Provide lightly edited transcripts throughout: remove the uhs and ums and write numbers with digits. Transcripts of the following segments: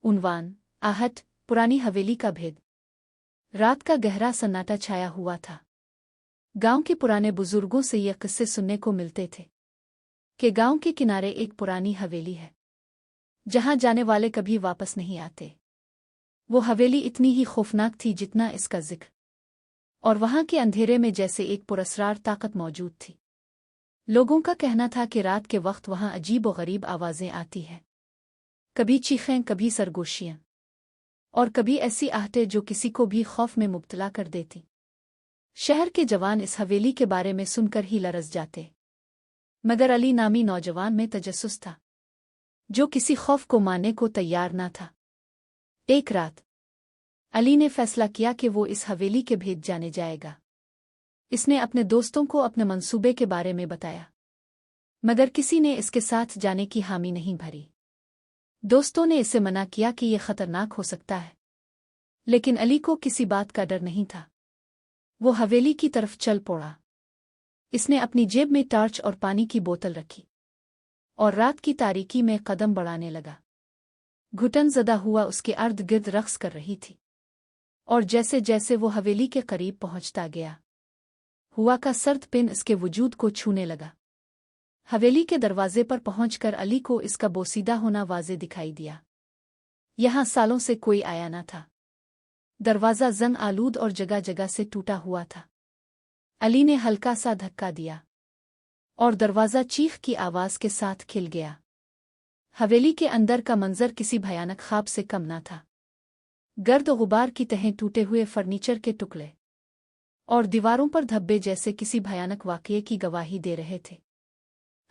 उन्वान आहट पुरानी हवेली का भेद। रात का गहरा सन्नाटा छाया हुआ था। गांव के पुराने बुजुर्गों से यह किस्से सुनने को मिलते थे कि गांव के किनारे एक पुरानी हवेली है जहां जाने वाले कभी वापस नहीं आते। वो हवेली इतनी ही खौफनाक थी जितना इसका जिक्र, और वहां के अंधेरे में जैसे एक पुरस्रार ताकत मौजूद थी। लोगों का कहना था कि रात के वक्त वहां अजीब और गरीब आवाजें आती हैं, कभी चीखें, कभी सरगोशियां, और कभी ऐसी आहटें जो किसी को भी खौफ में मुब्तला कर देती। शहर के जवान इस हवेली के बारे में सुनकर ही लरज़ जाते, मगर अली नामी नौजवान में तजस्सुस था जो किसी खौफ को मानने को तैयार न था। एक रात अली ने फैसला किया कि वो इस हवेली के भेद जाने जाएगा। इसने अपने दोस्तों को अपने मंसूबे के बारे में बताया, मगर किसी ने इसके साथ जाने की हामी नहीं भरी। दोस्तों ने इसे मना किया कि यह खतरनाक हो सकता है, लेकिन अली को किसी बात का डर नहीं था। वो हवेली की तरफ चल पड़ा। इसने अपनी जेब में टॉर्च और पानी की बोतल रखी और रात की तारीकी में कदम बढ़ाने लगा। घुटन ज़दा हुआ उसके अर्द गिर्द रक्स कर रही थी, और जैसे जैसे वो हवेली के करीब पहुंचता गया, हुआ का सर्द पिन इसके वजूद को छूने लगा। हवेली के दरवाजे पर पहुंचकर अली को इसका बोसीदा होना वाज़े दिखाई दिया। यहां सालों से कोई आया न था। दरवाज़ा जंग आलूद और जगह जगह से टूटा हुआ था। अली ने हल्का सा धक्का दिया और दरवाज़ा चीख की आवाज़ के साथ खिल गया। हवेली के अंदर का मंजर किसी भयानक ख्वाब से कम न था। गर्द गुबार की तहें, टूटे हुए फर्नीचर के टुकड़े और दीवारों पर धब्बे जैसे किसी भयानक वाक़ये की गवाही दे रहे थे।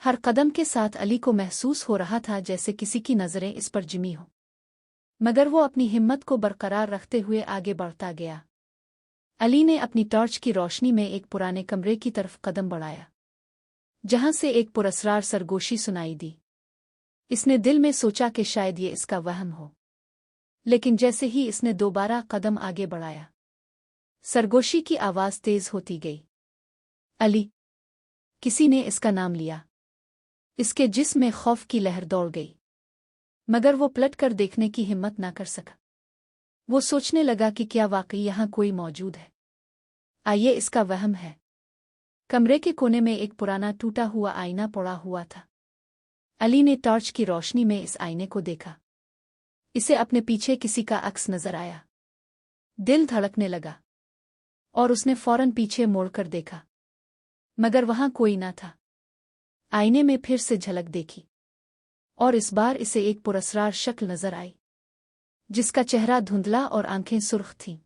हर कदम के साथ अली को महसूस हो रहा था जैसे किसी की नज़रें इस पर जिमी हों, मगर वो अपनी हिम्मत को बरकरार रखते हुए आगे बढ़ता गया। अली ने अपनी टॉर्च की रोशनी में एक पुराने कमरे की तरफ कदम बढ़ाया, जहां से एक पुरस्रार सरगोशी सुनाई दी। इसने दिल में सोचा कि शायद ये इसका वहम हो, लेकिन जैसे ही इसने दोबारा कदम आगे बढ़ाया, सरगोशी की आवाज़ तेज होती गई। अली! किसी ने इसका नाम लिया। इसके जिस्म में खौफ की लहर दौड़ गई, मगर वो पलट कर देखने की हिम्मत ना कर सका। वो सोचने लगा कि क्या वाकई यहाँ कोई मौजूद है? आइए, इसका वहम है। कमरे के कोने में एक पुराना टूटा हुआ आईना पड़ा हुआ था। अली ने टॉर्च की रोशनी में इस आईने को देखा। इसे अपने पीछे किसी का अक्स नजर आया। दिल धड़कने लगा और उसने फौरन पीछे मोड़कर देखा, मगर वहां कोई ना था। आईने में फिर से झलक देखी, और इस बार इसे एक पुरस्रार शक्ल नजर आई, जिसका चेहरा धुंधला और आंखें सुर्ख थीं।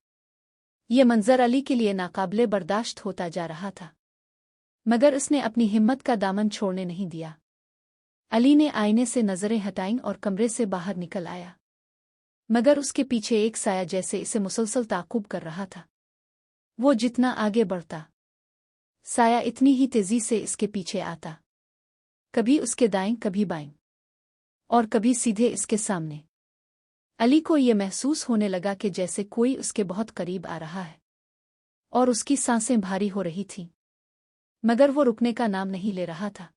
ये मंजर अली के लिए नाकाबिले बर्दाश्त होता जा रहा था, मगर उसने अपनी हिम्मत का दामन छोड़ने नहीं दिया। अली ने आईने से नजरें हटाईं और कमरे से बाहर निकल आया, मगर उसके पीछे एक साया जैसे इसे मुसलसल ताक़ुब कर रहा था। वो जितना आगे बढ़ता, साया इतनी ही तेजी से इसके पीछे आता, कभी उसके दाएं, कभी बाएं, और कभी सीधे इसके सामने। अली को ये महसूस होने लगा कि जैसे कोई उसके बहुत करीब आ रहा है, और उसकी सांसें भारी हो रही थीं, मगर वो रुकने का नाम नहीं ले रहा था।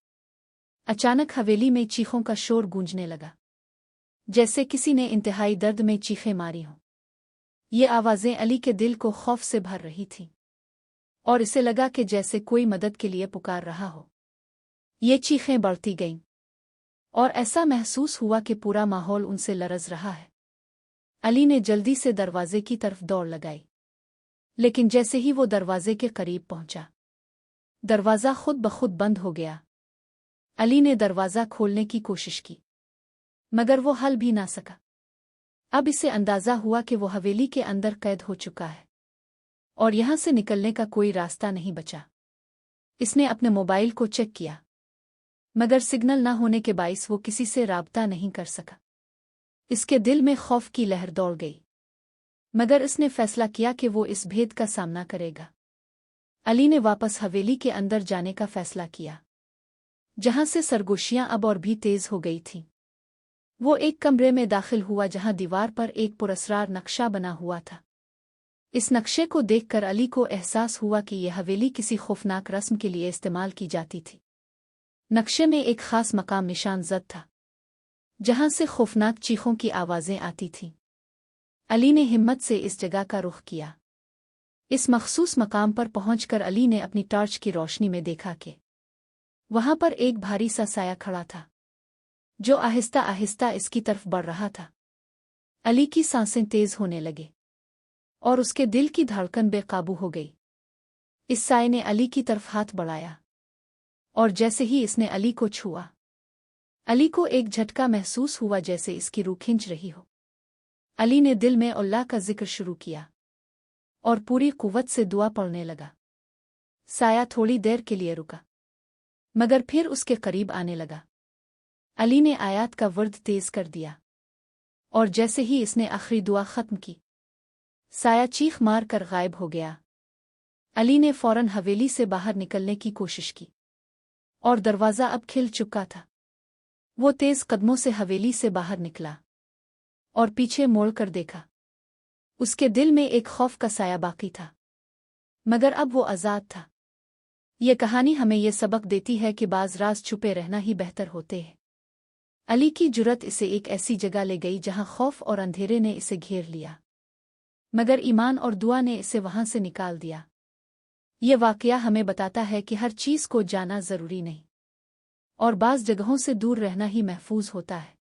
अचानक हवेली में चीखों का शोर गूंजने लगा, जैसे किसी ने इंतहाई दर्द में चीखें मारी हों। ये आवाज़ें अली के दिल को खौफ से भर रही थीं, और इसे लगा कि जैसे कोई मदद के लिए पुकार रहा हो। ये चीखें बढ़ती गईं, और ऐसा महसूस हुआ कि पूरा माहौल उनसे लरज़ रहा है। अली ने जल्दी से दरवाजे की तरफ दौड़ लगाई, लेकिन जैसे ही वो दरवाजे के करीब पहुंचा, दरवाज़ा खुद ब खुद बंद हो गया। अली ने दरवाज़ा खोलने की कोशिश की, मगर वो हल भी ना सका। अब इसे अंदाज़ा हुआ कि वो हवेली के अंदर कैद हो चुका है, और यहां से निकलने का कोई रास्ता नहीं बचा। इसने अपने मोबाइल को चेक किया, मगर सिग्नल न होने के बाइस वो किसी से राब्ता नहीं कर सका। इसके दिल में खौफ की लहर दौड़ गई, मगर इसने फैसला किया कि वो इस भेद का सामना करेगा। अली ने वापस हवेली के अंदर जाने का फैसला किया, जहां से सरगोशियां अब और भी तेज हो गई थीं। वो एक कमरे में दाखिल हुआ जहां दीवार पर एक पुरस्रार नक्शा बना हुआ था। इस नक्शे को देखकर अली को एहसास हुआ कि यह हवेली किसी खौफनाक रस्म के लिए इस्तेमाल की जाती थी। नक्शे में एक खास मकाम निशान ज़द था, जहां से खौफनाक चीखों की आवाज़ें आती थीं। अली ने हिम्मत से इस जगह का रुख किया। इस मखसूस मकाम पर पहुंचकर अली ने अपनी टॉर्च की रोशनी में देखा कि वहां पर एक भारी सा साया खड़ा था, जो आहिस्ता आहिस्ता इसकी तरफ बढ़ रहा था। अली की सांसें तेज होने लगे और उसके दिल की धड़कन बेकाबू हो गई। इस साये ने अली की तरफ हाथ बढ़ाया, और जैसे ही इसने अली को छुआ, अली को एक झटका महसूस हुआ, जैसे इसकी रूह खिंच रही हो। अली ने दिल में अल्लाह का जिक्र शुरू किया और पूरी कुव्वत से दुआ पढ़ने लगा। साया थोड़ी देर के लिए रुका, मगर फिर उसके करीब आने लगा। अली ने आयात का वर्द तेज कर दिया, और जैसे ही इसने आखिरी दुआ खत्म की, साया चीख मार कर गायब हो गया। अली ने फौरन हवेली से बाहर निकलने की कोशिश की, और दरवाज़ा अब खिल चुका था। वो तेज कदमों से हवेली से बाहर निकला और पीछे मोड़कर देखा। उसके दिल में एक खौफ का साया बाकी था, मगर अब वो आज़ाद था। ये कहानी हमें ये सबक देती है कि बाज़ राज छुपे रहना ही बेहतर होते हैं। अली की जुर्रत इसे एक ऐसी जगह ले गई जहां खौफ और अंधेरे ने इसे घेर लिया, मगर ईमान और दुआ ने इसे वहां से निकाल दिया। ये वाकया हमें बताता है कि हर चीज़ को जाना ज़रूरी नहीं, और बाज़ जगहों से दूर रहना ही महफूज होता है।